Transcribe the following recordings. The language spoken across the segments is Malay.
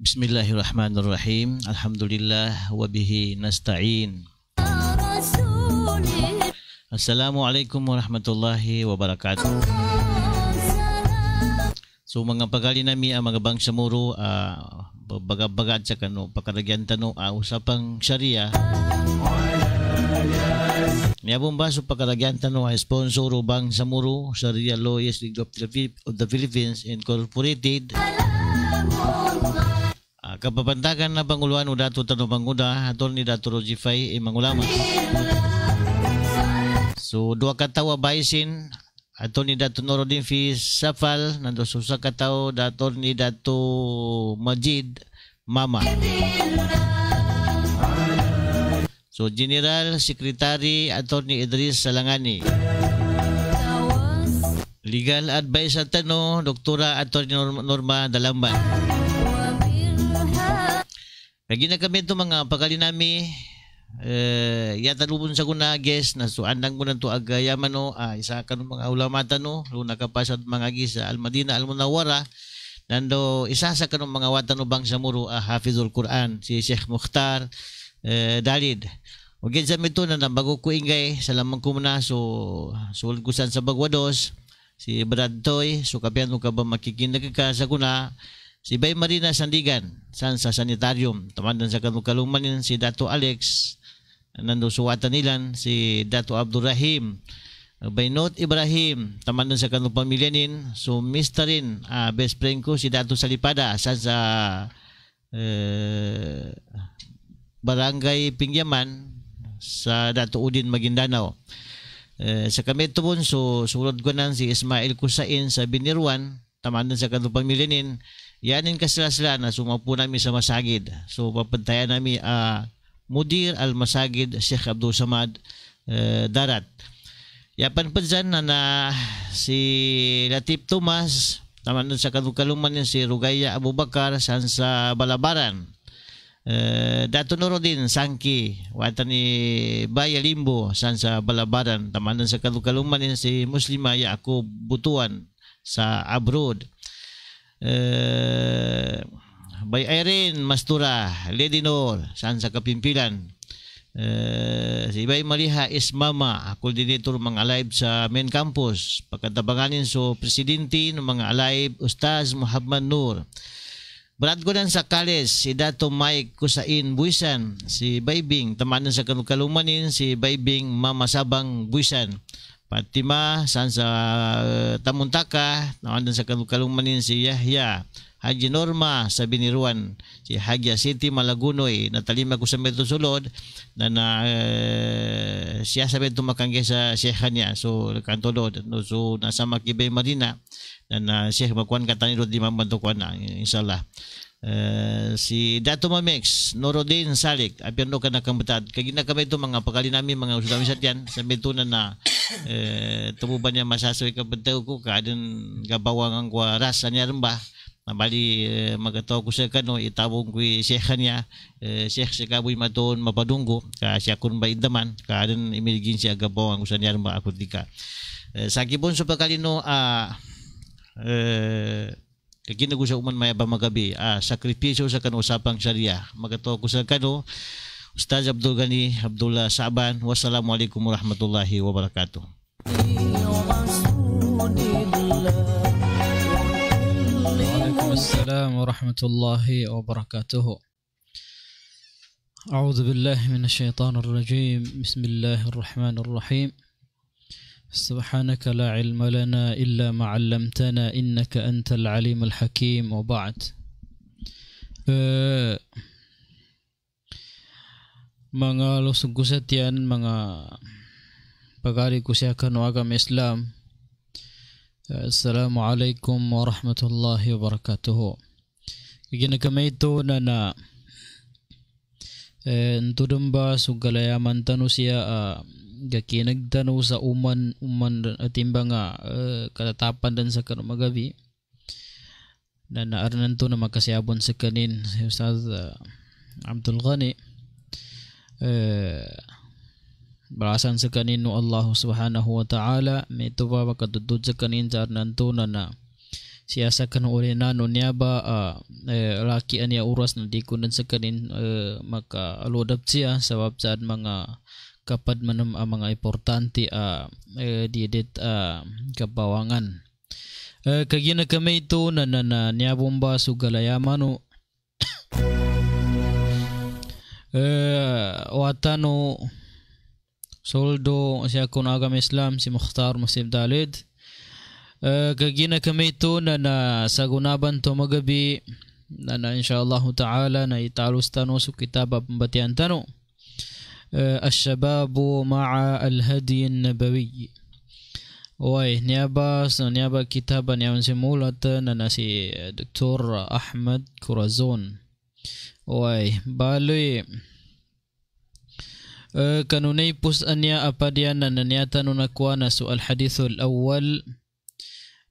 Bismillahirrahmanirrahim. Alhamdulillah wa bihi nasta'in. Assalamualaikum warahmatullahi wabarakatuh. So mga pagali nami ang mga bangsa muro bagad sa kano pakaragyan tano usapang syariah. Niyabong ba so pakaragyan tano sponsor bangsa muro Sharia Lawyers League of the Philippines Incorporated. Kapapantagan na panguluan o dato tanong panguda atol ni Dato Rojify mangulamas. So dua katawa baisin atol ni Dato Norodin Fiz Safal nando susa kataw dato ni Dato Majid Mama. So General Secretary atol ni Idris Salangani. Legal Advisor tano Doktora atol ni Norma Dalamban. Kagi na kami ito mga pagkali nami yata lubon sa kuna guest na so andang ko na ito agayaman no isa ka ng mga ulamata no luna kapasad mga gis sa Al-Madina Al-Munawwara nando isa sa kanong mga watan no bang sa muro Hafizul Quran si Sheikh Mukhtar Dalid o gid sa mito na bago ko ingay sa lamang ko muna so sulgusan sa Bagwados si Brad Toy so kapian mo ka ba makikinag ka sa kuna. Si Bay Marina Sandigan, sa sanitarium, tamandan sa kalumanin si Dato Alex, nando suwatan nilan, si Dato Abdurrahim, Baynot Ibrahim, tamandan sa pamilyanin, so misterin, best friend ko, si Dato Salipada, sa Barangay Pingyaman, sa Dato Udin Maguindanao. Sa kami ito po, so sulod ko na si Ismail Kusain sa Binirwan, tamandan sa pamilyanin, yanin kasila na sumapo namin sa masagid. So papantayan namin Mudir Al-Masagid Sheikh Abdul Samad Darat. Yapan pa dyan na si Latif Tomas, naman sa kaluman si Rugaya Abubakar sa Balabaran. Dato Norodin Sangki, watan ni Baya Limbo sa Balabaran. Naman sa kaluman si Muslima Yaakob Butuan sa abroad. By Irene Mastura Lady Nor saan sa Kapimpilan. Si Bay Maliha Ismama coordinator mga alive sa main campus pagkatabanganin so presidente ng mga alive Ustaz Muhammad Nur. Brad ko sa Kales si Dato Mike Kusain Buisan, si Baybing tamanan sa kalumanin si Baybing Mama Sabang Buisan. Fatima saan sa Tamuntaka, naman sa kalumanin si Yahya, Haji Norma sa Biniruan, si Hagia City Malagunoy, natalima ko sa Metro Sulod, na siya sabi tumakangge sa Sheikha niya, so kantolod, no, so nasa Makibay Marina, na Sheikh Magkuan katanirod di mamantukuan na, inshallah. Si Dato Mamex Norodin Salik apiano ka nakamutad kagina kami ito mga pagkali namin mga usami sa tiyan sa metunan na tumuban niya masasoy ka bentaw ko kadin gabawang ang kwa ras niya rin ba nabali magataw ko siya kano itabong ko siya niya siya si kaboy maton mapadunggo ka siya kun ba idaman kadin imiligin siya gabawang ko sa niya rin ba ako di ka sa kibon sa pagkali no kagina ko sa uman maya ba magabi sakripisyo sa kano usapang syariah magato ko sa kano Ustaz Abdul Ghani Abdullah Saban. Wassalamualaikum warahmatullahi wabarakatuh. Waalaikumsalam warahmatullahi wabarakatuh. A'udzu billahi minasyaitonir rajim. Bismillahirrahmanirrahim. سبحانك لا علم لنا إلا ما علمتنا إنك أنت العليم الحكيم وبعد mga lusog ko sa tiyan mga pagari ko sa agama Islam. Assalamualaikum warahmatullahi wabarakatuh. Ginagamay ito na tudumba sugalayaman tanu siya gakinagtanaw sa uman atimba nga katatapan dan sa kanong magabi na naaranan to na makasiyabon sa kanin si Ustaz Abdul Ghani barasan sa kanin no Allah subhanahu wa ta'ala may ito pa makatutod sa kanin sa aranan to na siasa kan oleh nano niaba laki ania uras na di kunan sa kanin maka alodap siya sabab saan mga kapad manam mga importante diedit kabawangan kagina kami ito na niabomba sugalayamano watano soldo siya kun agam Islam si Mukhtar Masib Dalid kagina kami ito na sagunaban to magabi na insyaallah ta'ala na italus tano su kitab pembatian tano Asy-Syababu ma'a al-Hadi an-Nabawi niaba kitaban yang simulat na si Dr. Ahmad Kurazon baloy kanunay pus anya apadian na nanyata nunakwa na su al-hadithul awwal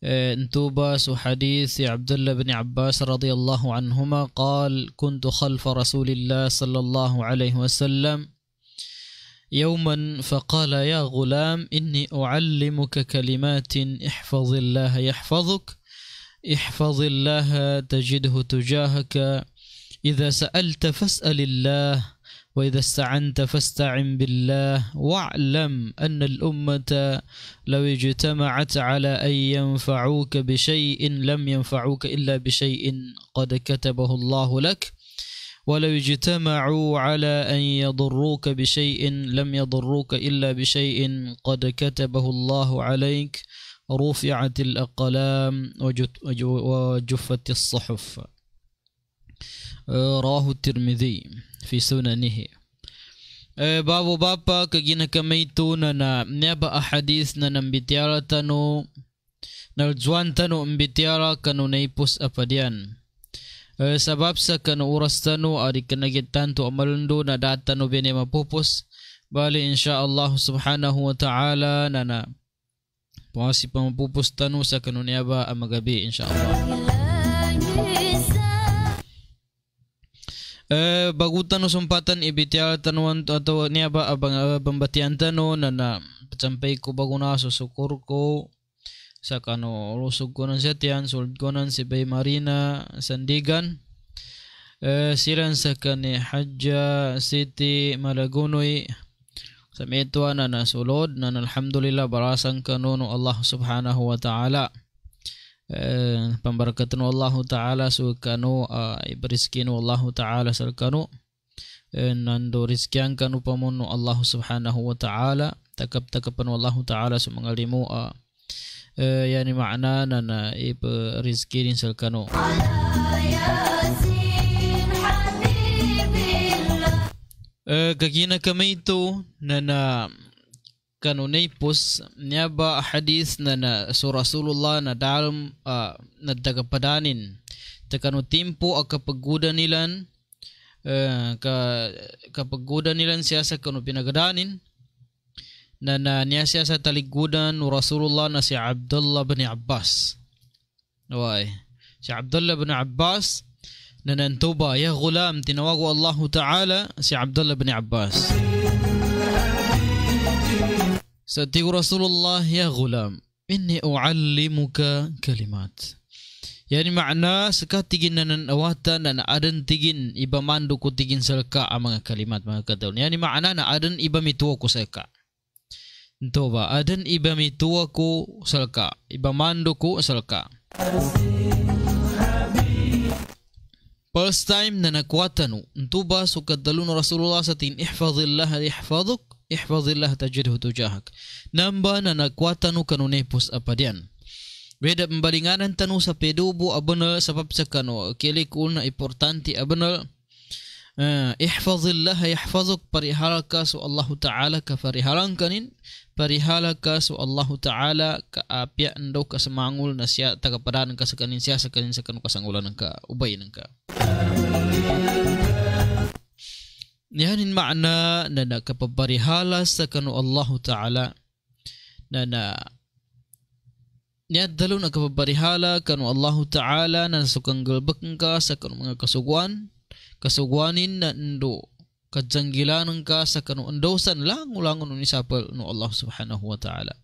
انتوبة حديث عبد الله بن عباس رضي الله عنهما قال كنت خلف رسول الله صلى الله عليه وسلم يوما فقال يا غلام إني أعلمك كلمات احفظ الله يحفظك احفظ الله تجده تجاهك إذا سألت فاسأل الله وإذا استعنت فاستعن بالله واعلم أن الأمة لو اجتمعت على أن ينفعوك بشيء لم ينفعوك إلا بشيء قد كتبه الله لك ولو اجتمعوا على أن يضروك بشيء لم يضروك إلا بشيء قد كتبه الله عليك رفعت الأقلام وجفت الصحف رواه الترمذي في سننه babu bapa kagina kami ito na niaba ahadith na nambitiara tano naljuan tano ambitiara kanu naipus apadian sabab sa kanu uras tano ari kanagitan to amalundo na datano bine mapupus bali insyaallah subhanahu wa ta'ala na pangasi pamapupus tano sa kanu niaba amagabi insyaallah bagutan no sumpatan ibitial tanuan atau niaba abang pembatian tano na sampai ko baguna susukur ko sa kano lusog ko ng setian sulod ko ng si Bay Marina Sandigan silan sa kani Hajja City Malagunoy sa metuan na nasulod na alhamdulillah barasan kanono Allah subhanahu wa ta'ala pembarakatan Allah Ta'ala sukanu iberizkinu Allah Ta'ala salkanu nando rizkian kanu pamono Allah Subhanahu wa Ta'ala takap-takapan Allah Ta'ala sumangalimu yani makna nana iberizkinin salkanu kagina kami itu nana kanunay pus niaba hadis na so Rasulullah na dalam na tagapadanin takano timpo akapaguda nilan kapaguda nilan siya sa kanu pinagadanin na niya siya sa taligudan Rasulullah na si Abdullah bin Abbas si Abdullah bin Abbas na nantuba ya gulam tinawago Allah Ta'ala si Abdullah bin Abbas Satiku Rasulullah ya gulam inni u'allimuka kalimat yani makna sekatigin nanan awatan na adan tigin iba mandu ko tigin salka ang mga kalimat mga kataon yani makna na adan iba mituwa ko salka ito ba adan iba mituwa ko salka iba mandu ko salka first time na nakwatan ito ba sukadalun Rasulullah sa tin ihfazillah yahfazuk ihfazillah tajidhu tujahak namba na nakwatanu kanunepus apadian beda pembalinganan tanu sa pedubo abana sabab sa kanu kilikul na importante abana ihfazillah yahfazuk parihalaka su Allah Ta'ala ka parihalangkanin parihalaka su Allah Ta'ala ka apya ndo ka semangul na siya tagapadan ka sa kanin siya sa kanin sa kanu kasangulan ka ubay ka Yanin makna na nakapabarihala sa kanu Allah Ta'ala na niyadalo nakapabarihala kanu Allah Ta'ala na sukang galbak ka sa kanu mga kasugwanin na ndo kadzanggilan ka sa kanu undosan langulangon ni sapal no Allah Subhanahu wa Ta'ala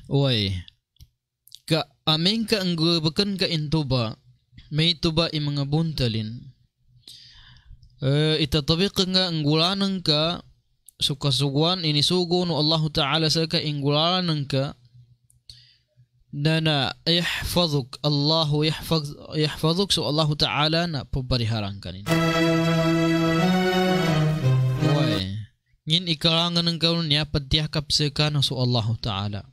Oi. Ka amin ka anggo bakan ka intuba. May tuba i mga buntalin. Itatabiq nga anggulanan ka sukasuguan inisugo no Allah Ta'ala sa ka ingulanan ka na yahfazuk Allahu yahfazuk so Allah Ta'ala na pabariharan kanin. Oi. Ngin ikarangan ng karon niya padiyakap sa ka no so Allah Ta'ala.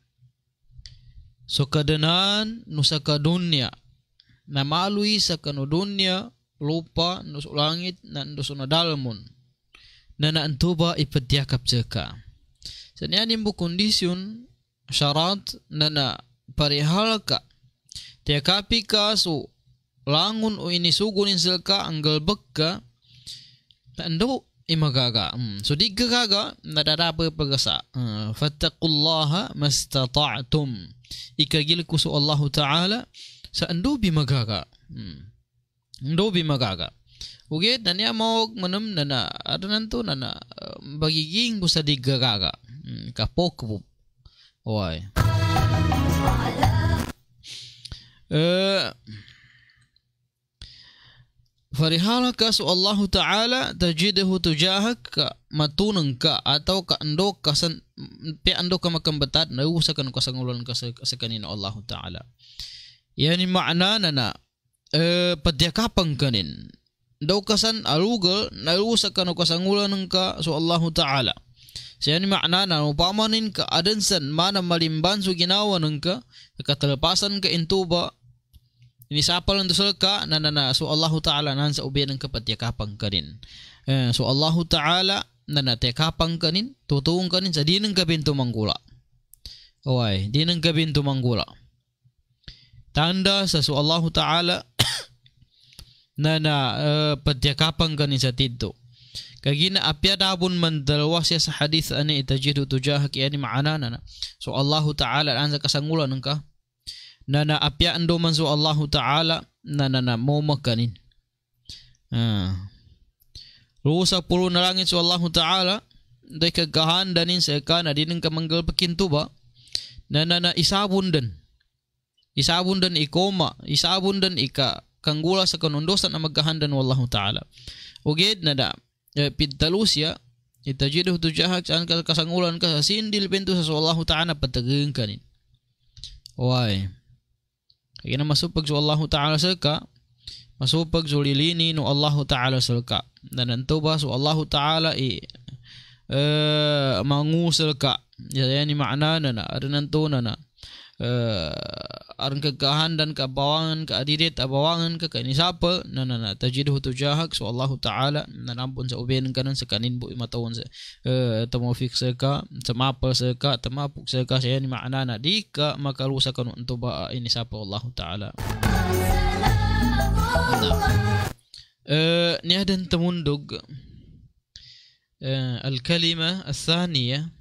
So kadanan no sa kadunya na malui sa kanu dunya lupa no sa langit na no sa nadalmon na naantuba ipadiakap saka. Sa niyanin mo kondisyon syarat na parihal ka tiakapi ka so langun o inisugunin saka ang galbag ka na ando imagaga. So di gagaga nadadapa pagasa. Fattaqullaha mastata'tum. Ikagil ko so Allah Ta'ala sa ando bimagaga. Ando bimagaga. Ugit na niya mawag manam na ada nanto na bagiging ko sa di gagaga. Kapok po. Oy. Farihala ka so Allah Ta'ala tajidahu tujahak ka matunang ka atau ka ando ka ando ka makambatat na usakan ka sangulan ka sa kanina Allah Ta'ala. Yani makna na padyakapang kanin. Daw kasan alugal na usakan ka sangulan ka so Allah Ta'ala. So yani makna na upamanin ka adansan mana malimban so ginawa ng ka katalapasan ka intuba inisapal ng dosal ka na so Allah Ta'ala nan sa ubi ng kapatyakapang kanin. So Allah Ta'ala na natyakapang kanin, tutuong kanin sa di ng gabin tumanggula. Oy, di ng gabin tumanggula. Tanda sa so Allah Ta'ala na patyakapang kanin sa tidto. Kagina apyadabon man dalawa siya sa hadith ani itajidu tujahak yani maana na. So Allah Ta'ala an sa kasangulan ng ka na naapyaan do man so Allah Ta'ala na momakanin. Rusa pulo na langit so Allah Ta'ala day kagahandanin sa ka na dinang kamanggal pakinto ba na isabon dan ikoma isabon dan ika kanggula sa kanundosan na magkahandan wallah Ta'ala. Ugid na pidtalusya itajidu tujahak saan ka kasangulan ka sa sindil pinto sa so Allah Ta'ala patageng kanin. Why? Kaya na masupag so Allah Ta'ala salka, masupag so lilini no Allah Ta'ala salka. Nananto ba so Allah Ta'ala mangusal ka. Yan ni makna na arananto na aran kagahandan ka bawangan ka adirit abawangan ka kanisapa na tajiduhu tujahak so Allah Ta'ala nanampun sa uben kanan sa kanin bu imatawon sa tamofik sa ka tamapal sa ka tamapuk sa ka siya ni makna na di ka makalusa kanu unto ba inisapa Allah Ta'ala. Niyadan tamundog al-kalima al-thaniya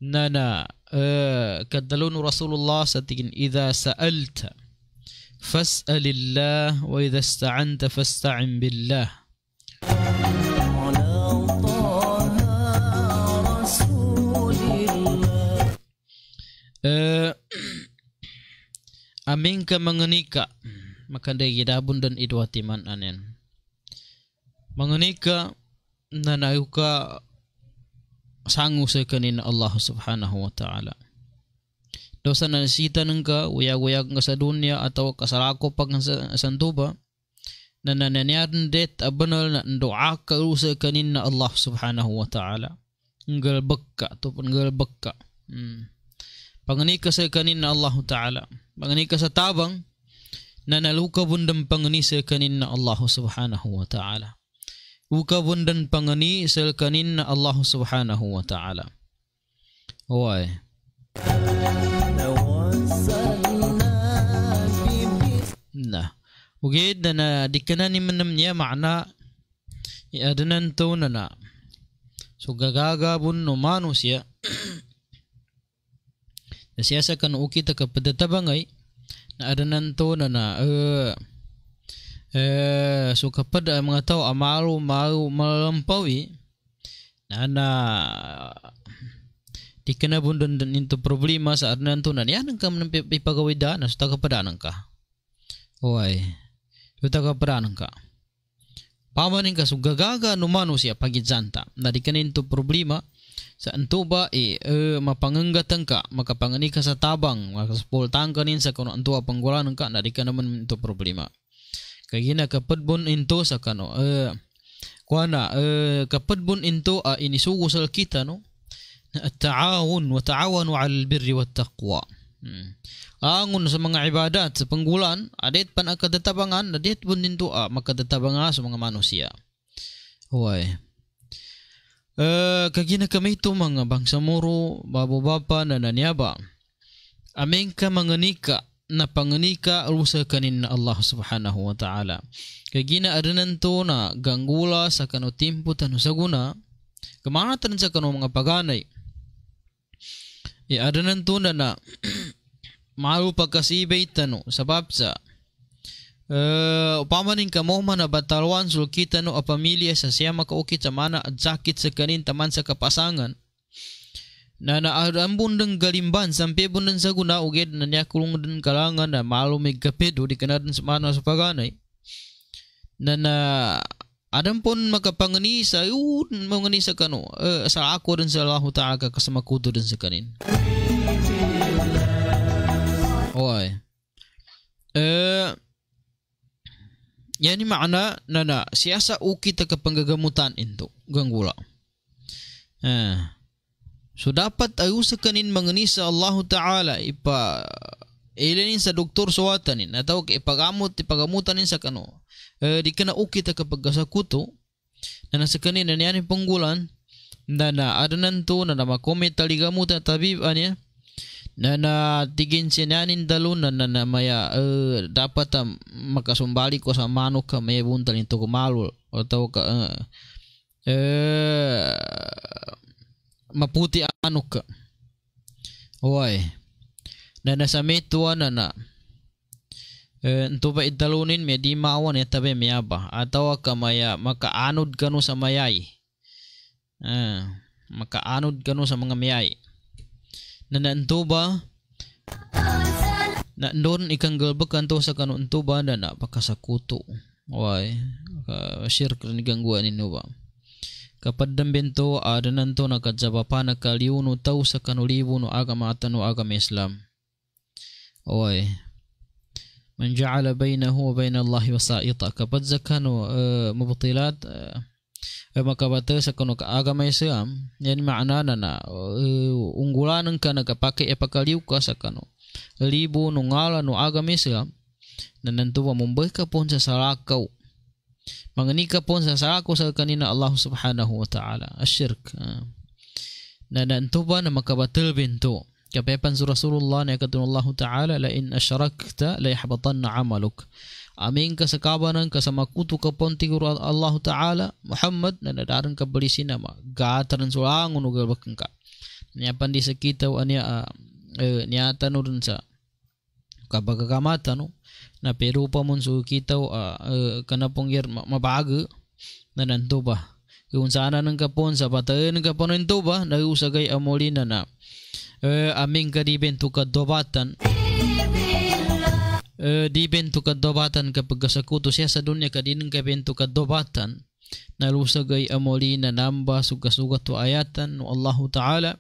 na kadalun Rasulullah sa tingin idha sa'alta fas'alillah wa idha ista'anta fasta'in billah. Aming ka manganika makanday gidabon dan idwatiman anen manganika na nayuka sangu sa kanina Allah Subhanahu wa Ta'ala. Dosa na nasita ng ka, uyag-uyag nga sa dunya atau kasarako pag sa santuba na nananyaran det abanal na doa ka sa kanina Allah Subhanahu wa Ta'ala. Ngalbag ka, tupon ngalbag ka. Pangani ka sa kanina Allah Ta'ala. Pangani ka sa tabang na naluka bundang pangani sa kanina Allah Subhanahu wa Ta'ala. Ukabundan pangani sa kanin na Allah Subhanahu wa Ta'ala. Oy. Na. Ugid na dikanan ni manam niya makna iadanan to na. So gagagabon no manusia. Nasiyasa kan ukita kapadatabangay na adanan to na so kapag mga tao malampawi na di kena bundan dan into problema sa arnan tu nan yan ka man ipagawida na suta ka padanan ka. Oy. Suta ka padanan ka. Pamanin ka sugagaga no manusia pagitsanta. Na di kena into problema sa antuba mapanganggatan ka, makapangani ka sa tabang, makaspultang kanin sa kuno antuba panggulan ka na di ka naman into problema. Kagina kapadbon into sa kano kapadbon into inisugusal kita no at-ta'awun wa ta'awanu 'alal birri wat taqwa. Angon sa mga ibadat sa panggulan adet pan akadatabangan adet bun into makadatabanga sa mga manusia. Hoy. Kagina kami ito mga bangsamoro babobapa na nanyaba. Aming ka manganika na panganika rusa kanin na Allah subhanahu wa ta'ala. Kagina adanan to na ganggula sa kano timpo tanu saguna kamanatan sa kano mga paganay. Adanan to na malu pagkasibay tanu sabab sa upamanin ka mo man na batalwan sulkita no a pamilya sa siya makaukit sa mana at sakit sa kanin taman sa kapasangan na naarambon ng galimban sampai bundan sa guna uged na niya kulong din kalangan na malo may kapedo di ka na din sa mana sa paganay na adam pon makapangani sa mangani sa kano sa ako din sa Allah Ta'ala kasama kuto din sa kanin. Oy. Yani makna na siyasa ukit kapanggagamutan into ganggula. So dapat ayusa kanin mangani sa Allah Ta'ala ilanin sa doktor suwatanin atau ipagamutan sa kano. Di kana ukit kapagkasakuto na nasa kanin na niyan panggulan na adanan to na makomit taligamut at tabib anya na tigin sinanin dalon na maya dapat makasumbali ko sa manok ka may buntal nito kumalul atau ka maputi anok ka. Oy. Na nasa metuan na ento ba idalunin may di maawan ya tabi mayaba atau ka maya makaanod kanu sa mayay. Makaanod kanu sa mga mayay. Na nanto ba na doon ikang galbag kanto sa kanu ento ba na napakasakuto. Oy. Shirk ni gangguan ninyo ba. Kapag dambento adananto nakadzabapa nakaliuno tau sa kanulibo no agama atano agama Islam. Oy. Man ja'ala bainahu wa bain Allah wasa'ita kapag zakano mubtilat makabata sa kanu agama Islam yan maana na unggulan ka nagapake epakaliw ka sa kanu libo no ngala no agama Islam na nantuwa mumbay ka pon sa salakaw mangani ka pon sa salakaw sa kanina Allah subhanahu wa ta'ala asyirk na nantuwa na makabatil binto kapepan sa Rasulullah na ikatun Allah ta'ala la in asyarakta la yahbatanna amaluk. Amin ka sa kabanan ka sa makuto ka pon tiguro Allah Ta'ala Muhammad na nadarang ka balisin na gataran sulangon o galbakan ka. Niya pandi sa kita o niya tanong dun sa kabagagamata no na pero pa mon so kita o kanapong yer mabago na nanto ba. Kung sana nang kapon sa patayin ng kapon nanto ba na usagay amolina na aming kadiben to kadobatan dibento kadobatan kapag kasakuto siya sa dunya kadinang kabento kadobatan nalusagay amoli na namba sugasugat wa ayatan no Allah Ta'ala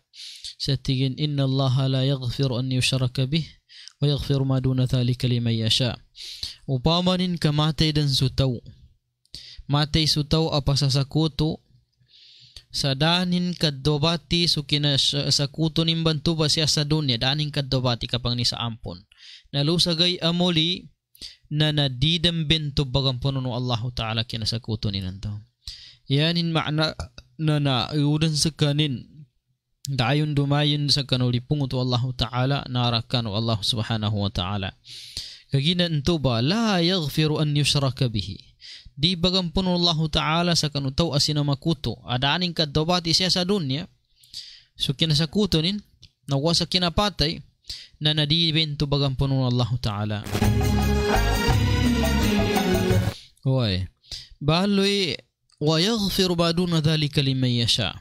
sa tigin inna Allah la yaghfiru an yushraka bih wa yaghfiru ma duna thalika liman yasha. Upamanin ka matay dan sutaw matay sutaw apasasakuto sa danin kadobati so kinasakuto nimbanto ba siya sa dunya danin kadobati kapang ni sa ampon nalusagay amoli na nadidam bento bagang puno Allah Ta'ala kinasakuto ni nanto. Yanin makna na iudan sa kanin dayon dumayon sa kanulipong to Allah Ta'ala narakan Allah subhanahu wa ta'ala. Kagina nto ba la yaghfiru an yushraka bihi. Di bagang puno Allah Ta'ala sa kanutaw asinamakuto adaaning kadobati siya sa dunya so kinasakuto nin nawasa kinapatay na nadibento bagang puno Allah Ta'ala. Hoy. Baloy wa yaghfiru ma duna dhalika liman yasha.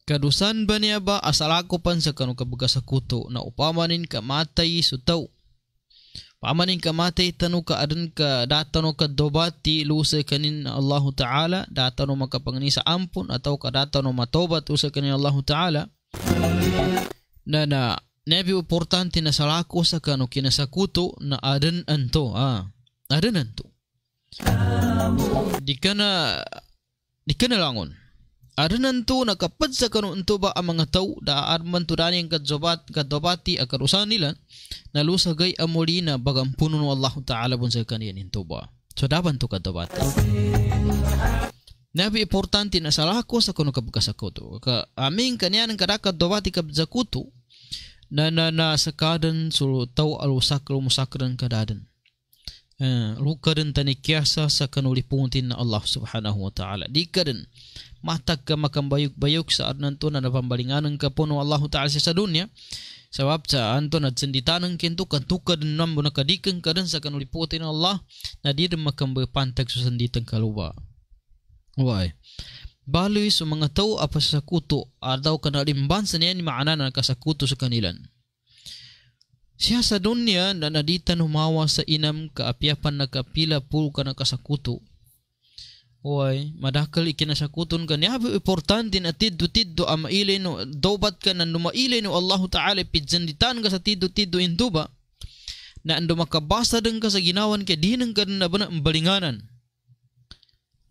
kadusan ba niya ba asalako pan sa kanu kabagasakuto na upamanin ka matay sutaw. Pamanin ka matay tanu ka adan ka datano ka dobati lusa kanin Allah Ta'ala datano makapangani sa ampun atau ka datano matobat usa kanin Allah Ta'ala na nebi importante na salako sa kanu kinasakuto na adan anto adan anto di kana langon adan anto nakapad sa kanu anto ba ang mga tao da arman tudani ang kadobati akarusan nila nalusagay amuli na bagampuno ng Allah Ta'ala bun sa kaniyan into ba. So daban to kadobati. Nabi importante na salako sa kuno kabagasakuto. Ka aming kaniyan ang kadakad dobati kabagasakuto na sakadan so taw alusakro musakran kadadan. Lukadan tanikyasa sa kanulipuntin na Allah Subhanahu wa Ta'ala. Di kadan matag ka makambayok-bayok sa adnanto na napambalinganan ka po ng Allah Ta'ala sa dunya. Sebab sa anton at senditanang kinto kantukad nam na kadikang kadan sa kanuliputin ng Allah na di rin makambapantag sa senditang kaluba. Why? Baloy sa mga tao apa sa sakuto adaw kanalimban sa niya ni maana na kasakuto sa kanilan. Siya sa dunya na naditan humawa sa inam kaapiapan na kapila pul ka na kasakuto. Oy, madakal ikinasakuton ka niya. Importante na tiddo ang mailay no, dobat ka na numailay no Allah Ta'ala pidsanditan ka sa tiddo into ba? Na ando makabasa din ka sa ginawan ka, di nang ka din abana ang balinganan.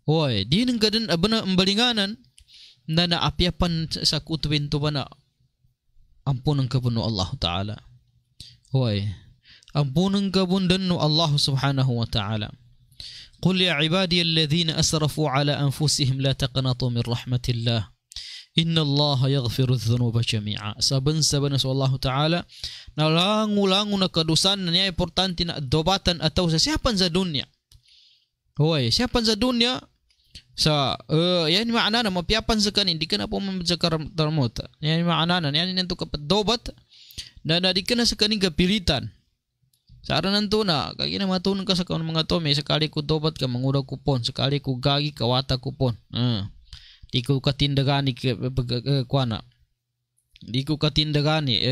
Oy, di nang ka din abana ang balinganan na naapiapan sa kutuwin to ba na ampunan ka no Allah Ta'ala. Oy, ampunan ka bundan no Allah Subhanahu wa Ta'ala. قل يا عبادي الذين أسرفوا على أنفسهم لا تقنطوا من رحمة الله إن الله يغفر الذنوب جميعا. Saban sa Allah Ta'ala na langu na kadusan na niya importante na dobatan ataw sa siyapan sa dunya. Hoy, siyapan sa dunya sa yan maana na mapiapan sa kanin di ka na po sa karamota. Yan maana na yan nito kapag dobat na di ka na sa kanin kapilitan. Sa aranan to na, kaya na matunan ka sa mga to, may sakali ko dobat ka, manguraw kupon, sakali ko gagi, kawata kupon. Di ko katindagani kuana. Di ko katindagani,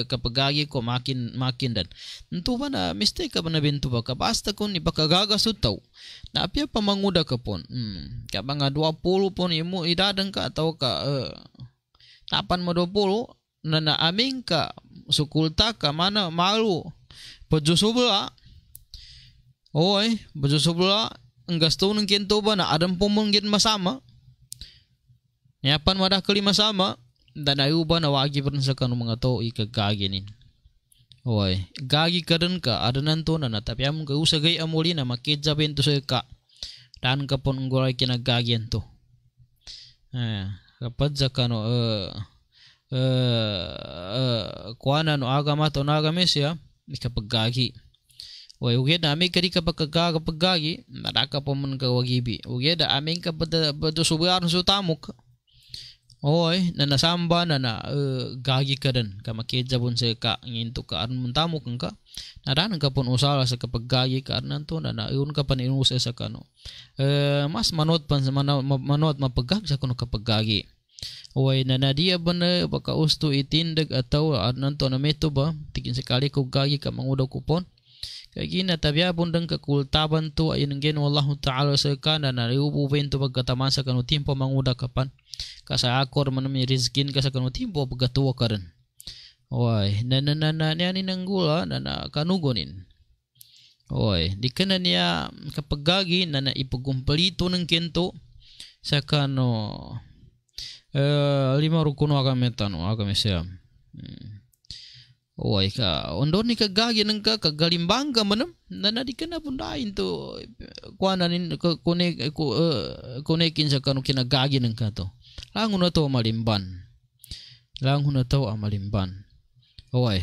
kapag gagi ko, makin dan. Nito ba na, mistake ka ba na binto ba? Kabasta ko, ipakagagasutaw. Na apya pa manguda ka pon. Kaya nga 20 pon, imo idadang ka, atau ka, tapan mo 20, na naaming ka, sukulta ka, mana, malu. Pajusubla, oy, pajusubla, ang gasto ng kinto ba na adam pumunggit masama, yapan madakali masama, dan ayu ba na wagi pa sa kanong mga to ikagaginin. Oy, gagi ka rin ka, adanan to na natapyam ka usagay amuli na makidjabin to sa ka, daan ka po ng gulay kinagagyan to. Kapag sa kano, kuana no agama to nagamis ya, kapag gagi. Oy, uged na aming kadi kapag gagi, nadaka po man kawagibi. Uged na aming kapag subuyaran sa tamok. Oy, na nasamba na gagi ka din. Kamakidja pun sa ka, nginto ka, aron tamok ka. Nadanan ka pun usala sa kapag gagi ka, aron to na iyon ka pa ninusa sa kano. Mas manot pan sa manot mapagag sa kano kapag gagi. Oy, na nadiya ba na baka usto itindag ataw nanto na meto ba tigin sekali ko gagi ka mangudaw kupon kaya gina tabya bundang kakultaban to ayun ang geno Allah Ta'ala sa kana na iububen to pagkataman sa kanu timpo manguda kapan kasa akor man mi rizkin ka sa kanu timpo pagkatuwa ka rin. Oy, na niya nang gula na kanugonin. Oy, di ka na niya kapag gagi na ipagumpalito ng kento sa kano 5 rukuno agame siya. Oy ka ondor ni kagagi nang ka kagalimbang ka manam na di ka na pundain to kuananin kunekin sa kanu kinagagi nang ka to. Langon na to malimban. Oy.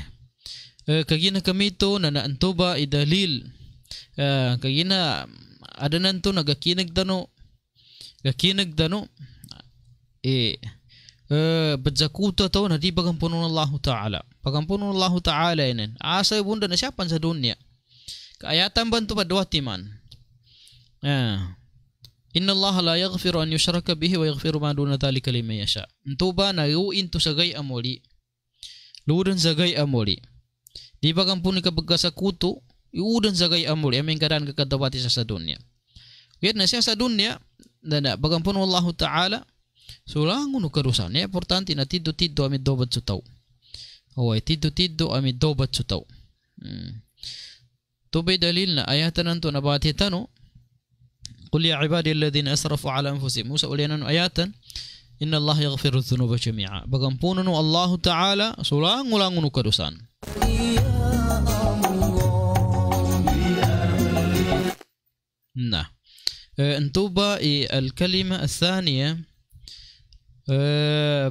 Kagina kami to na naantuba idalil. Kagina adanan to nagakinag dano. Badzakuta to na di pagampunon Allah Ta'ala. Pagampunon Allah Ta'ala inin. Asa bunda na siyapan sa dunya. Kaayatan bantu pa duwati man. Innallaha la yaghfiru an yushraka bihi wa yaghfiru ma duna dhalika liman yasha. Ntuba na yuin tu sagay amoli. Ludan sagay amoli. Di bagang pun ka pagkasakuto, iudan sagay amoli amin kadan kakadawati sa dunya. Kaya na siya sa dunya, na bagang pun Allah Ta'ala, sulangun ukarusan. Ya importante na tiddo amit dobat sutaw. Away tiddo amit dobat sutaw. Tubay dalil na ayatan nanto nabati tano. Qul ya ibadi alladhina asrafu ala anfusihim. Musa ulianan ayatan. Inna Allah yaghfiru dhunuba jami'a. Bagampunan Allah Ta'ala sulangulangun ukarusan. Nah. Entuba al-kalima al-thaniya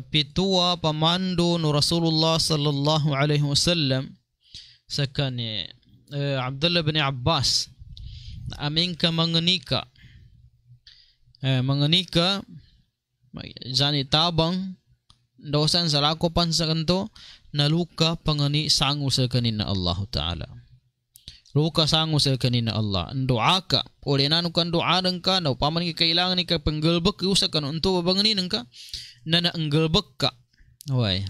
pitua pamandu nu Rasulullah sallallahu alaihi wasallam sakani Abdullah bin Abbas amin ka manganika jani tabang dosan salako pansakanto naluka pangani sangu sa kanina Allah Ta'ala. Luka sangu sa kanina Allah. Doa ka. Oleh nanu kan doa nengka. Na upaman ki kailangan ka penggelbek usa kan untuk babangani nengka. Nana enggelbek ka. Wai.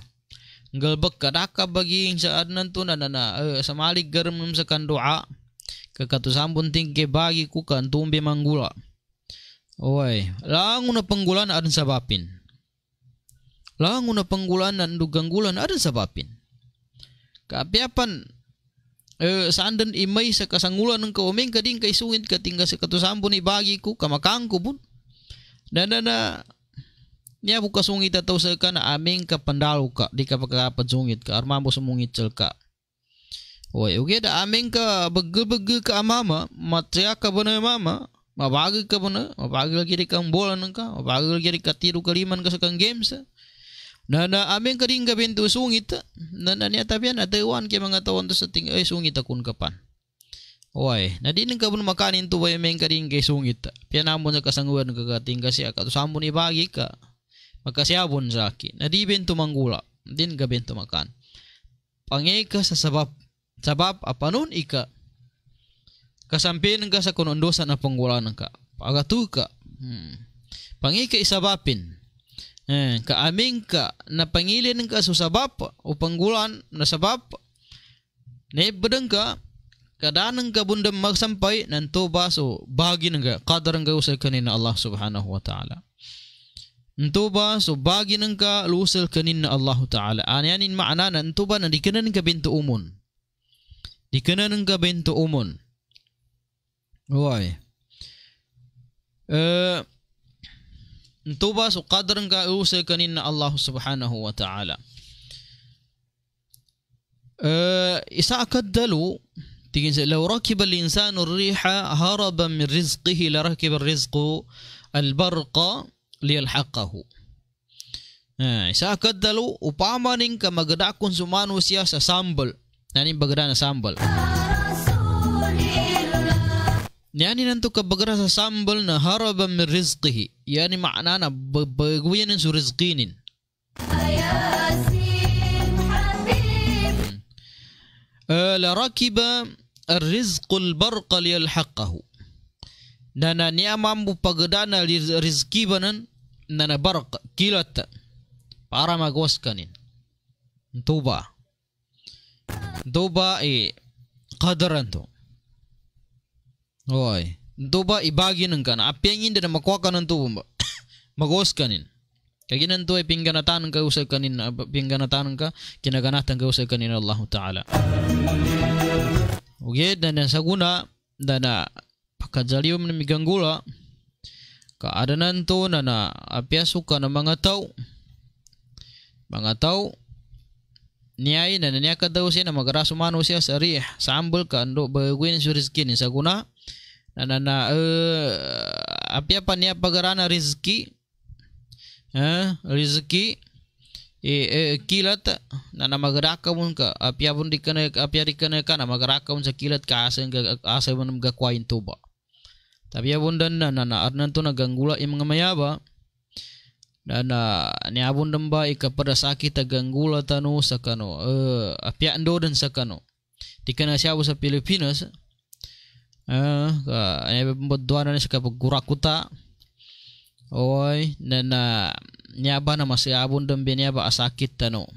Enggelbek ka daka bagi saat nantu nana samalik garam namsakan doa. Kakatu sambun tingke bagi ku kan tumbe manggula. Wai. Langu na penggulan adan sabapin. Langu na penggulan dan duganggulan adan sabapin. Kapiapan sandan imay sa kasangulan ng kauming kading kay sungit katingga sa katusambon ibagi ko kamakangko bun. Na niya buka sungit ataw sa ka na aming kapandalo ka di ka pagkakapad sungit ka armamo sumungit sel ka. Oy, okay da aming ka bagel ka amama matriya ka ba na mama mabagil ka ba na mabagil giri kang bola nang ka mabagil giri ka tiro kaliman ka sa kang games. Na aming kading gabin to sungit na niya tabian atawan kay mga tawon to sa ting ay sungit akun kapan. Oy, na di nang kabun makanin to bay aming kading kay sungit. Pianamon sa kasanguan kagating kasi ka to sambon ibagi ka. Magkasyabon sa akin. Na di bento manggula. Din gabin to makan. Pangay ka sa sabab apanon ika. Kasampin ka sa kunondosa na panggulan ka. Pagatu ka. Pangay ka isabapin. Kaaming ka na pangilin ka sa sabab o panggulan na sabab naibadang ka kadanang ka bundang magsampay ng tuba so bagi ng ka kadarang ka usal kanina Allah subhanahu wa ta'ala ntuba so bagi ng ka lusal kanina Allah ta'ala anyanin maana na ntuba na di ka na ng ka binto umon Uy Ntuba so qadran ka usay kanina Allah subhanahu wa ta'ala. Isa akaddalu tigin sa law rakiba al-insanu ar-riha haraban min rizqihi la rakiba ar-rizqu al-barqa liyalhaqahu. Isa akaddalu upamaning ka magdakon sumano siya sa sambal. Nanin bagda na sambal. Yani nanto kabagara sa sambal na haraban min rizqihi. Yani makna na baguyan ng surizqinin. La rakiba ar-rizqul barqa liyalhaqahu. Na niya mambu pagda na rizki banan na barq kilat para magwas kanin. Tuba qadaran to. Oy, tuba ibagi ng kana apyangin din na makuha ka ng tuba magos kanin kaginan to ay pingganatan ka usay kanin pingganatan ka kinaganatan ka usay kanin Allah Ta'ala. Okay, dan saguna dana pakajalium na miganggula kaadanan to na apyaso ka ng mga tao niyay na niya ka daw siya na magrasumano siya sa rih sa ambol ka ando bagwin sa rizkin sa guna apya pa niya pagarana rizki kilat na magrakamun ka apya pun di kana ka na magrakamun sa kilat ka asa man magakwain tuba tapi ya bundan na arnan to naganggula yung mga mayaba na niabon damba ikapada sakit aganggula tano sa kano apya ando dan sa kano di kana siya sa Pilipinas pembuat na sa kapag kurakuta Oy, na nyaba na masayabon dambe nyaba asakit tano.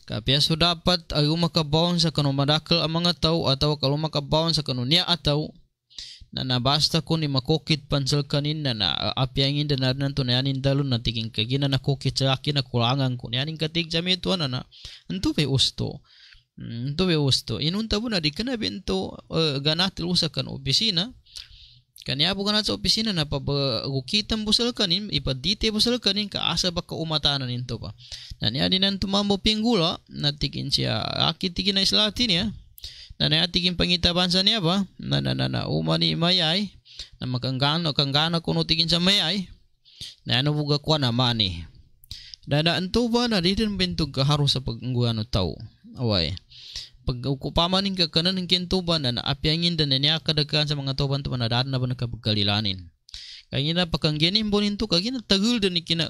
Kapya so dapat ay makabawon sa kanu madakal ang mga tao atau kalau makabawon sa kanu niya ataw na basta ko ni makokit pansel kanin na apyangin dan naran to nayanin dalon na tiging kagina na kokit sa akin na kulangan ko nayanin katig jami ito na anto be usto. Anto be usto. Inunta mo na di ka na bento ganatil usa kan opisina. Kanya bukan sa opisina na pabagukitan busal kanin, ipadite busal kanin, kaasa baka umatanan into pa. Nanya din ang tumambo pinggula, natikin siya, akitigin na islatin niya, na natikin pangitabansa niya ba, na umani mayay, na kanggana kuno tigin sa mayay, na ano buga kwa naman eh. Dadaan to ba na di din bintog kaharo sa pagngguano tao, away. Pag upamanin ka kanan ng kintuban na apyangin dan niya kadaghan sa mga tuban to na daan na ba nakapagkalilanin. Kaya na pakangginin bo ninto kagina tagul dan ikina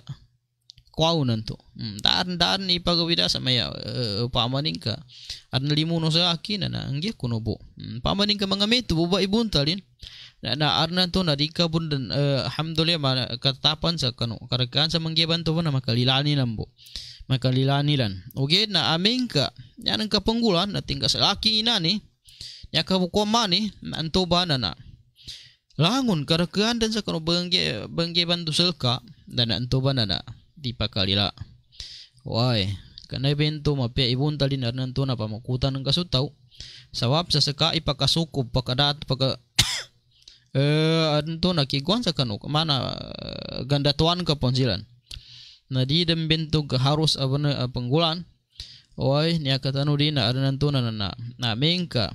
kwaunan to. Daan ipagawida sa maya upamanin ka. At nalimuno sa akin na anggi kuno bo. Pamanin ka mga meto buba ibuntalin. Na arna to na di ka bundan alhamdulillah katapan sa kanu kadaghan sa manggiban to na makalilanin lambo. Makalilanilan. Ugid na aming ka. Yan ang kapanggulan na tingka sa laki ina ni. Ya kabukuman ni. Anto ba na. Langon karakaan dan sa kano bangge bandusel ka. Dan anto ba na. Di pa kalila. Why. Kanay bento mapia ibun talin na nanto na pamakutan ng kasutaw. Sawap sa saka ipakasukob pakadat paka anto na kiguan sa kano. Mana gandatuan ka ponsilan. Na di dem bentog harus abana panggulan oy niya katano din na nanto na mengka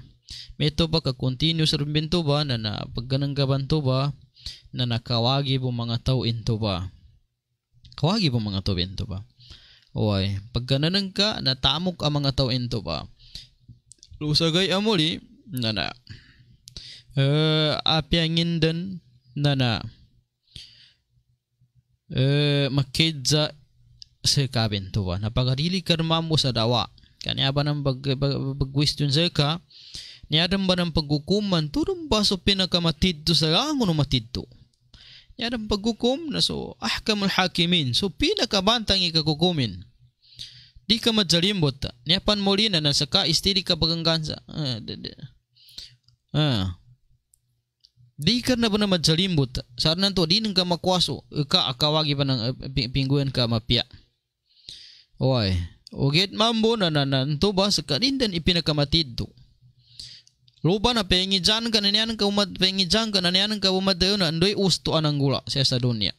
meto ba ka continuous bento ba na pagganang gabanto ba na nakawagi po mga tao into ba kawagi po mga tao into ba oy pagganang ka na tamok ang mga tao into ba lusagay amuli na apyangin dan na makidza sa kabin to ba napagarili ka mo sa dawa kanya ba ng pag-question sa ka niya ba ng paghukuman turong ba so pinakamatid to sa langon matid to niya ng paghukum na so ahkamul hakimin so pinakabantang ikakukumin di ka madjalimbot niya pan muli na nasa ka istili ka baganggansa di ka na ba na madjalimbot saan nanto di nang ka makwaso ka akawagi pa ng pingguan ka mapia oy ugit mambo na nanto ba sa kanindan ipinakamatid to lupa na pengijan ka na niyan ka pengijan ka na niyan ka umadayo na andoy usto anang gula sa dunia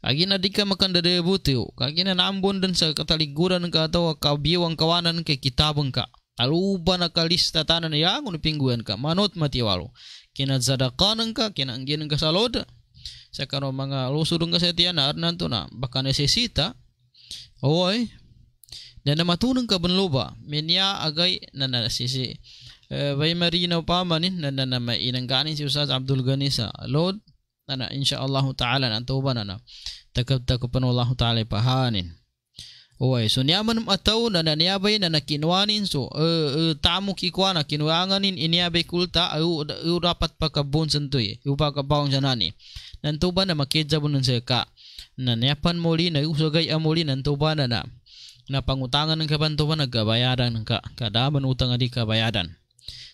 agi na di ka makandadebutyo kagi na naambon dan sa kataliguran ka ataw kabiwang kawanan kay kitabang ka aluba na kalista tanan yang unu pingguan ka manot matiwalo kinadzadakanan ka kinaangginan ka sa loda sa kano mga lusudong ka sa tiyan na arnan to na baka nesesita oy na matunang ka banloba minya agay na sisi bay marina pamanin na mainangganin si Ustaz Abdul Ghani sa lod na insyaallah ta'ala na tuba na takap-takapan Allah ta'ala pahanin oy so niyaman ataw na naniyabay na nakinwanin so tamo kikwana kinwanganin iniyabay kulta au dapat pakabon santoy upakabawon sa nani nanto ba na makidza bunon sa ka na niyapan muli na usagay amuli nanto ba na pangutangan ng kabanto ba nagkabayaran ka kadaman utang adik kabayadan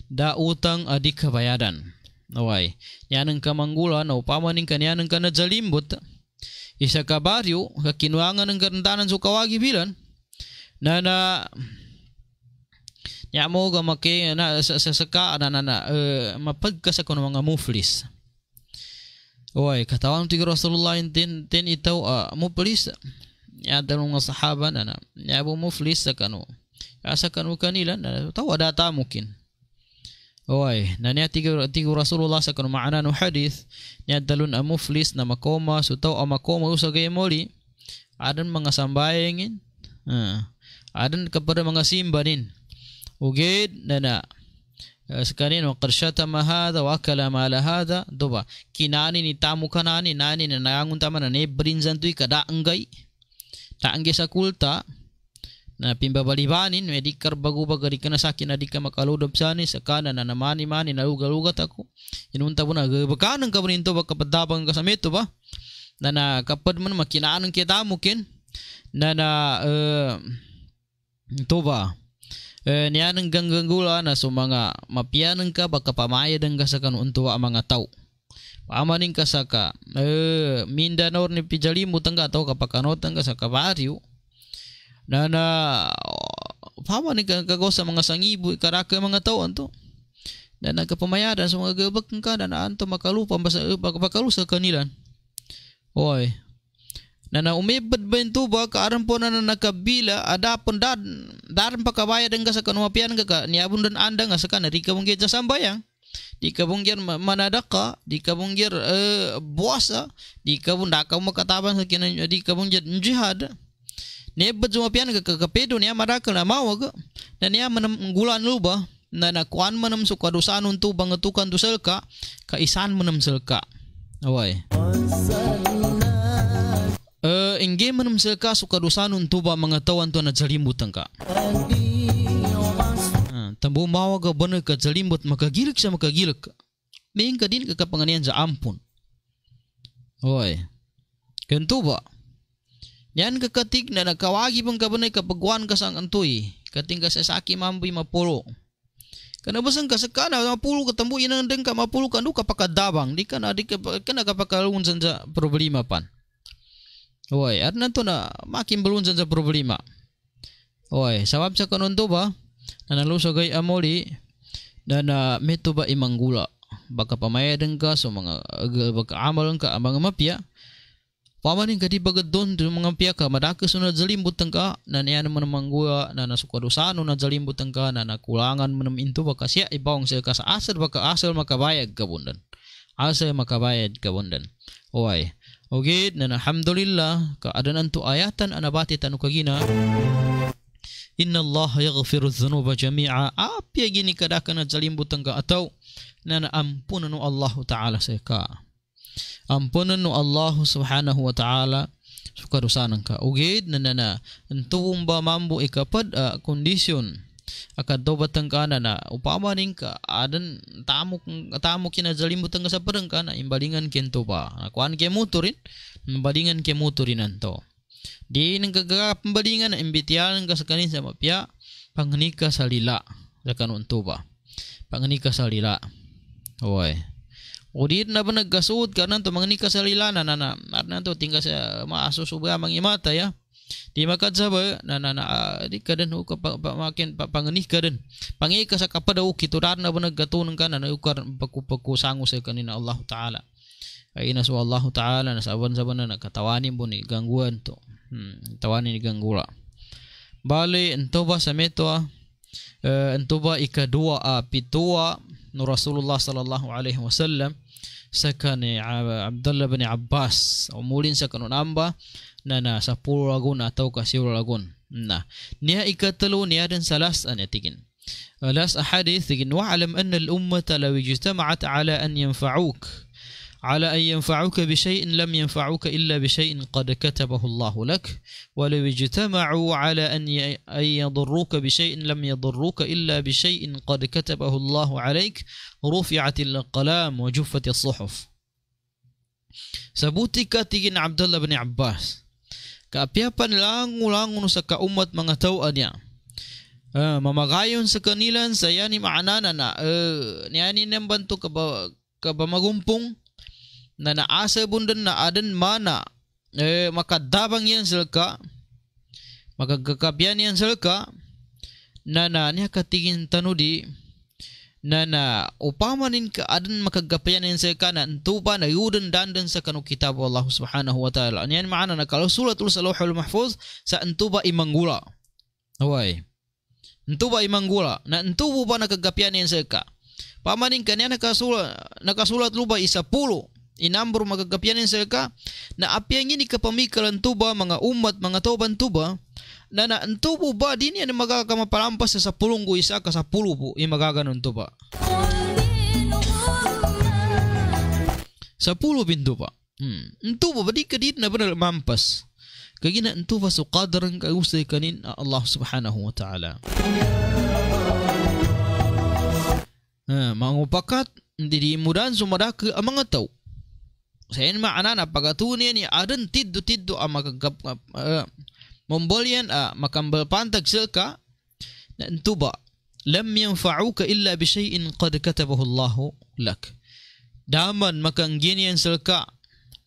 da utang adik kabayadan oy yan ang kamanggulan na upamanin kanyan ang kanadzalimbot isa ka baryo kakinwangan ng karantanan so kawagi bilan na niya mo ga maki na sa saka mapagka sa kuno mga muflis oy katawan ti Rasulullah tin itaw muflis niya dalong mga sahaba na niya mo muflis sa kanu asa kanu kanila na tawa data mukin oy na niya tigo Rasulullah sa kanu maana no hadith niya dalon muflis na makoma so taw makoma usagay moli adan mga sambayengin adan kapada mga simbanin ugid na sakanin wa qarshata ma hada wa kala mala hada doba kinani ni tamu kanani nani na nangunta man ne brinzan tuy kada anggay taangge sa kulta na pimbabalibanin medikar bagu-baga di kana sakin na di ka makaludop sani sakana na namani-mani na lugat ako inunta mo na bakanang ka buninto ba kapadabang ka sa meto ba na kapad man makinaan kita mungkin na ito ba niyan ang ganggula na so mga mapianang ka baka pamayadang ka sa kanuntuwa ang mga tao pamaning ka sa ka Mindanao ni pijalimutan ka tao kapakanotan ka sa kabaryo na pamaning ka sa mga sangibo karaka mga tao anto na nagkapamayada sa mga gabak ka na anto makalupa bakalusa kanilan oy na umibad ba ito ba kaaran po na nakabila adapon daran pa kabayad ang ka sa kanumapian ka niabon dan anda nga sa kana di ka mong sa sambayang di ka mong manadaka di ka mong buwasa di ka mong dakaw makatabang sa kinan di ka mong jihad niabad sumapian ka kakapedo niya marakal na mawag na niya manamgulan luba na nakuan manam so kadusanon to bangatukan to selka kaisan manam selka away ingge manam selka so kadusanon to ba mga tawan to na jalimutan ka tambo mawag ka bana ka jalimut makagilik sa makagilik ka maing ka din kakapanganian sa ampun oy kanto ba yan kakatig na nakawagi pang kabanay kapagwan ka sang antoy kating ka sa saki mamboy mapulo kanabasang ka sa kana mapulo ka tambo inang deng ka mapulo ka no kapakadabang di ka nakapakalungan sa problema pan oy at nanto na makin balunsan sa problema oy sawab sa kanon to ba na nalusagay amoli na meto ba imanggula baka pamayadan ka so mga baka amalan ka ang mga mapya pamanin ka di bagad doon mga mapya ka madakas na zalimbutan ka na niya naman manggula na nasukadusano na zalimbutan ka na nakulangan mo naman into baka siya ibawang siya ka sa asal baka asal makabayad ka bundan asal makabayad ka bundan oy okay na alhamdulillah kaadanan to ayatan anabati tanu kagina Inna Allah yaghfiru dhunuba jami'a apya gini kadakan na zalimbutan ka ataw na naampunan no Allah Ta'ala sa ka ampunan no Allah subhanahu wa ta'ala sukarusanan ka ugid na antuwong ba mambo ikapad kondisyon akadobatan ka na upamaning ka adan tamo kinazalimbutan ka sa parang ka na imbalingan kento ba kuan ke motorin imbalingan ke motorin anto di nang gagapambalingan na imbitiyanan ka sa kanin sa mapya pangnika sa lila sa kanunto ba pangnika sa lila oy o di na ba nagkasuod ka nanto mangnika sa lila na nanto tingga sa maasusuba mangimata ya di makadsaba di ka din ka makin panganih ka din pangi ka sa kapadaw kiturar na ba nagkatunan ka na ukar pagkusango sa kanina Allah Ta'ala ay naso Allah Ta'ala na saban-saban na nakatawanin po ni gangguan to tawanin ni ganggula bali ento ba sa meto ento ba ikadua pitua no Rasulullah sallallahu alaihi wasallam sa kani Abdullah bin Abbas umulin sa kanunamba na sa pulo lagun atau kasiro lagun na niya ikatalo niya din salas anatigin alas ahadith tigin wa'alam anna al-ummata law ijtama'at ala an yanfa'uk على أن ينفعوك بشيء لم ينفعوك إلا بشيء قد كتبه الله لك ولو اجتمعوا على أن يضروك بشيء لم يضروك إلا بشيء قد كتبه الله عليك رفعت الأقلام وجفت الصحف سبوتك تيجين عبد الله بن عباس كأبيابا langu sa kaumat mga tauan niya mamagayon sa kanilan sayani maanana na niyani nembanto kabamagumpong na naasa bundan na adan mana makadabang yan silka magagakabyan yan silka na niya katingin tanudi na upamanin ka adan makagapayan yan silka na entupa na yudan dandan sa kanu kitab Allah subhanahu wa ta'ala niyan maana na kalau suratul sa lawhul mahfuz sa entuba imanggula away entuba imanggula na entubo ba nakagapayan yan silka pamanin ka niya nakasulat luba 10 inambor magagapianin sa ka na apyang ini kapamikalan tuba mga umat mga toban tuba na antubo ba din yan magakamapalampas sa 10 isa ka sa 10 po magaganon tuba sa 10 pinto pa antubo ba di ka dit na ba mampas kagina entu fa su qadaran ka usay kanin Allah subhanahu wa ta'ala. Mangupakat hindi mudan sumadak mga tao. Sayan maanana pagatunin ni adan tiddo ang membolian makambal pantag silka na entuba lam yanfa'uka illa bi shay'in qad katabahu Allah lak. Daman makang ginian silka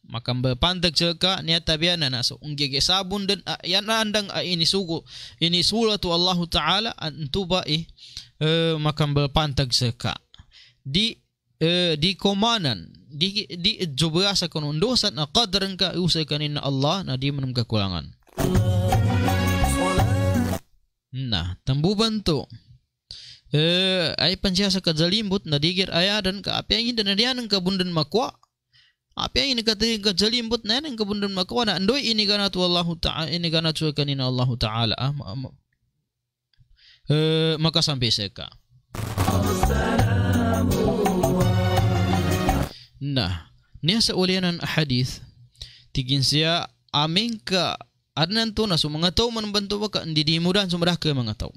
makambal pantag silka niya tabiana na so unggige sabon dan yan andang ini sulatu Allah Ta'ala entuba makambal pantag silka di komanan di jubra sa kanundosan na qadaran ka usay kanin na Allah na di manam kakulangan. Nah, tambuban to ay pansya sa kadzalimbot na digir ayadan ka api ang hindi na diyan ang kabundan makwa api ang ini kadzalimbot na yan ang kabundan makwa na andoy ini ganatu Allah Ta'ala ini ganatu kanin na Allah Ta'ala makasampai seka. Nah, niya sa ulianan hadith tigin siya aming ka adnan to na so mga tao manbanto ka hindi di mudan sumadah ka mga tao.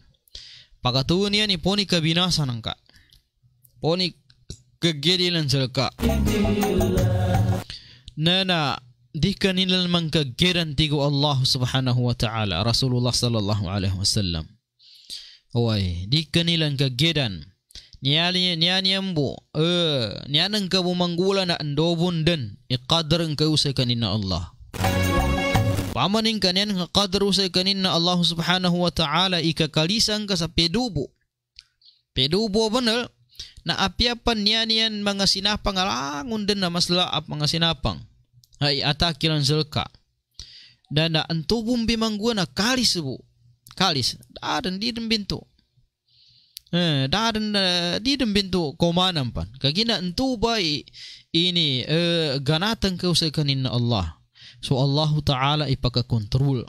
Pagatuon niya ni poni kabinasa ng ka. Poni kagedilan sa ka. Na di kanilang mga kageran tigo Allah subhanahu wa ta'ala Rasulullah sallallahu alaihi wasallam. Oy, di kanilang kageran niyaniyambo niyanang ka bumanggula na andobon din iqadaran ka usay kanina Allah. Pamaning kanyan nga qadar usay kanina Allah subhanahu wa ta'ala ikakalisan ka sa pedubo banal na apyapan niyan mga sinapang arangon din na maslaap mga sinapang ay atakilan silka dan na antubong bimanggula na kalis dadan di din binto di din bintu komanam pan kagina entuba ini ganatan kau sa kanina Allah. So Allah Ta'ala ipakakontrol.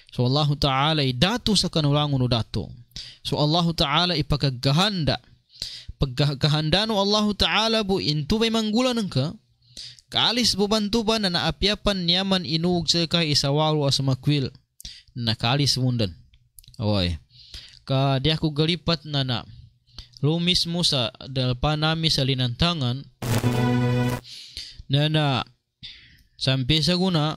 So Allah Ta'ala idatu sa kanulangon dato. So Allah Ta'ala ipakagahanda. Pagkahanda no Allah Ta'ala bu intubay manggulan ka kalis bubantu ba na naapyapan niyaman inug sa kay isawaru asmakwil na kalis mundan. Oy. Ka di ako galipat na lumis mo sa dalpan nami sa linantangan na sampai sa guna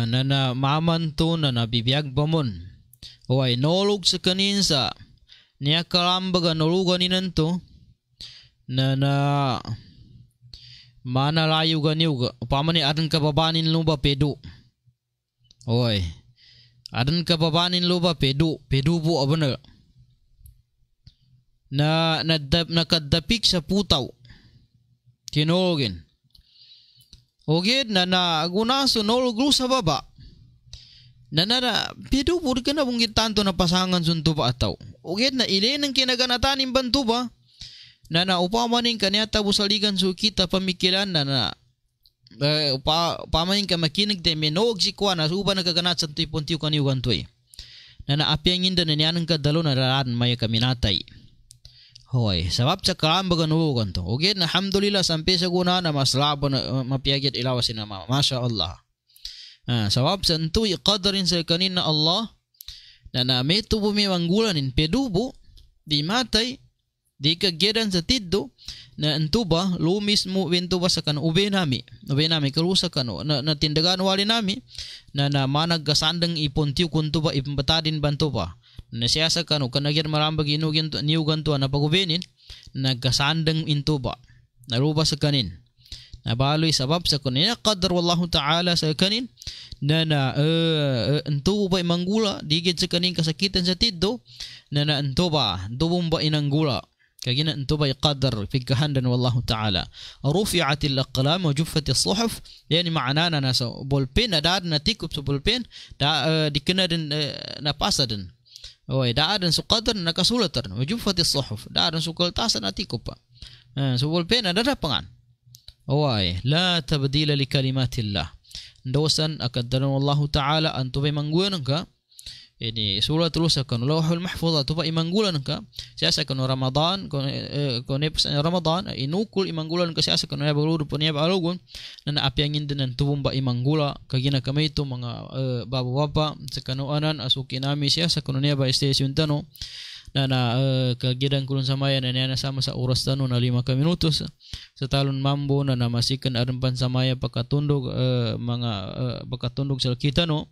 na maman to na nabibiyag bamon o ay nolug sa kanin sa niya kalambaga nolugan ninanto na manalayo ganiw upamani adan kababanin luba pedo oy adan kababanin luba pedo bu abana na nakadapik sa putaw tinogin ogid na gunaso noluglu sa baba na pedo bu ka na bungit tanto na pasangan sunto pa ataw ogid na ile ng kinaganatanin banto ba na upamanin kanyata busaligan su kita pamikiran na upamanin ka makinig de menog si kwa na suba nagaganat sa tipuntiw kaniugan to na naapiang inda na niyanang kadalo na raraan may kaminatay hoy sabab sa kalambagan ugan to okay na alhamdulillah sampai sa guna na mas labo na mapiagit ilawasin na masya Allah sabab sa entuy qadarin sa kanina Allah na meto bumiwanggulanin pedubo di matay di kagedan sa tiddo na entuba lumis mo bintuba sa kanu ube nami karusa kanu na tindagan wali nami na managgasandang ipuntiw kuntuba ipambatadin bantuba na siya sa kanu kanagyan marambag inugyan niugan to na pagubenin naggasandang intuba naruba sa kanin nabaloy sabab sa kunin qadar wallahu ta'ala sa kanin na entuba imanggula digid sa kanin kasakitan sa tiddo na entuba ba inanggula kagina entuba iqadar fikahandan wallahu ta'ala rufi'atil aqlam wa juffatis suhuf yani ma'anana nasa bolpen dad na tikup sa bolpen dikena din napasa din oy daadan su qadar nakasulatan wa juffatis suhuf daadan su kaltasan na tikup pa so bolpen ada pangan oy la tabdila li kalimatillah dosan akadaran wallahu ta'ala antubay mangguan ka ini sula tulus akan lauhul mahfuz tu pa imanggulan ka siasa kan Ramadan kon pesan Ramadan inukul imanggulan ka siasa kan ya balu punya balugun nana api angin dan tubum ba imanggula kagina kami itu mga bapa sakano anan asuki nami siasa kan ya ba station tano nana kagidang kulun samaya nana sama sa oras tano na 5 minutos sa talon mambo nana masikan arempan samaya pakatundog mga pakatundog sa kita no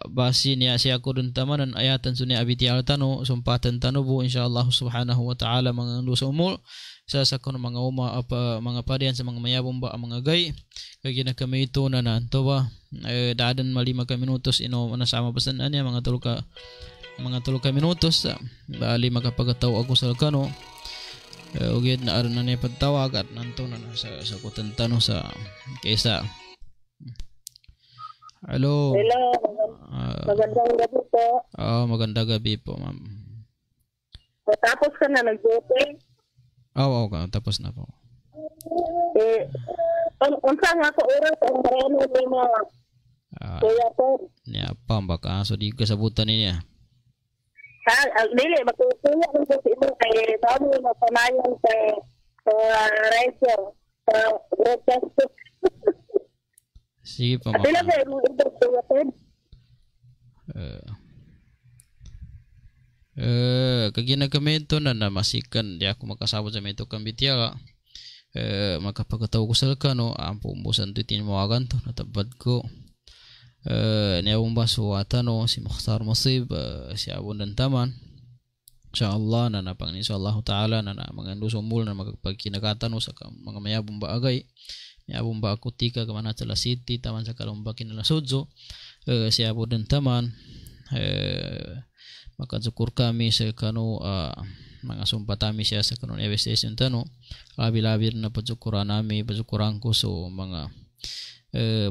basi niya siya ko dun tamanan ayatan sunya abiti altano sumpatan tano bu insyaallah subhanahu wa ta'ala mga lusa umul sa sakon mga mga padian sa mga mayabong ba mga gay kagina kami ito na nanto ba daadan 5 minutos ino nasama pasan niya mga tuluka minutos bali makapagataw ako sa kano ugid na aron na niya pagtawag at nanto na sa kutan tano sa kaysa. Hello. Magandang gabi po. Magandang gabi po, ma'am. Tapos ka na nag-duty? Oo, tapos na po. Unsa nga sa oras ang marami ni mga kuya po? Niya, baka so di kasabutan niya. Dili, matutuya ng po imo kay bago na panayon sa riser, sa broadcast. Sige pa, ma'am. Pila ba yung kuya po? Kagina kami ito na masikan di ako makasabot sa mito kambitya makapagataw ko sa lakano ang pumbusan ito tinawagan to natabad ko niyawang basuwata no si Mukhtar Masib si Abon dan Taman insyaAllah na napang insyaAllah ta'ala na mga lusumul na magpagkinakatan no sa mga mayabong baagay mayabong baakutika kamana sa La City taman sa kalumbakin na Sudso si Abon dan Taman makazukur kami sa kano mga sumpatami siya sa kanon station tano labi-labi na pazukuran nami pazukuran ko so mga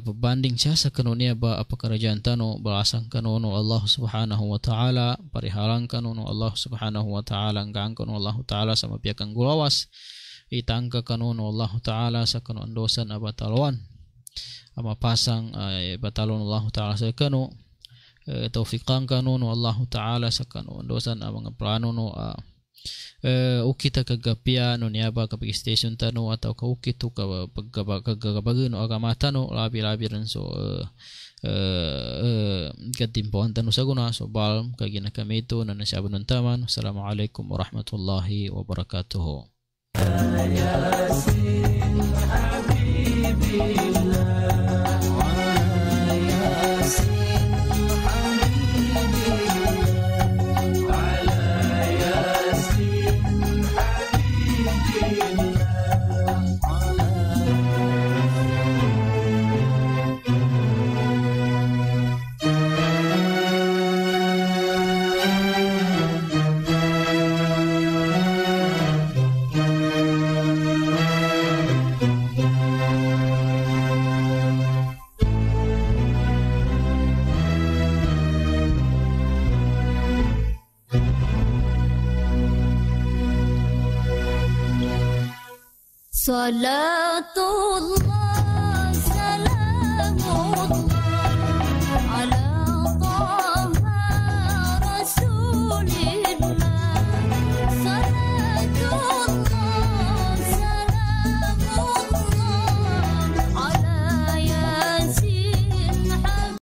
pabanding siya sa kanon niya ba apakarajaan tano balasang kanono Allah subhanahu wa ta'ala parihalang kanono Allah subhanahu wa ta'ala hanggang kanono Allah ta'ala sa mapiyakang gulawas itangka kanono Allah ta'ala sa kanon dosan abatalwan amapasang batalon Allah ta'ala sa kano taufiqan kanono Allah ta'ala sa kanon dosan mga plano no ukita kagapia no niya ba kapag station tano atau kaukito ka pagkabagin no agamata no labi-labi rin so katimpuan tano sa guna so bal kagina kami ito na nasyabo ng taman. Assalamualaikum warahmatullahi wabarakatuh. Yasin Habibillah صلاة الله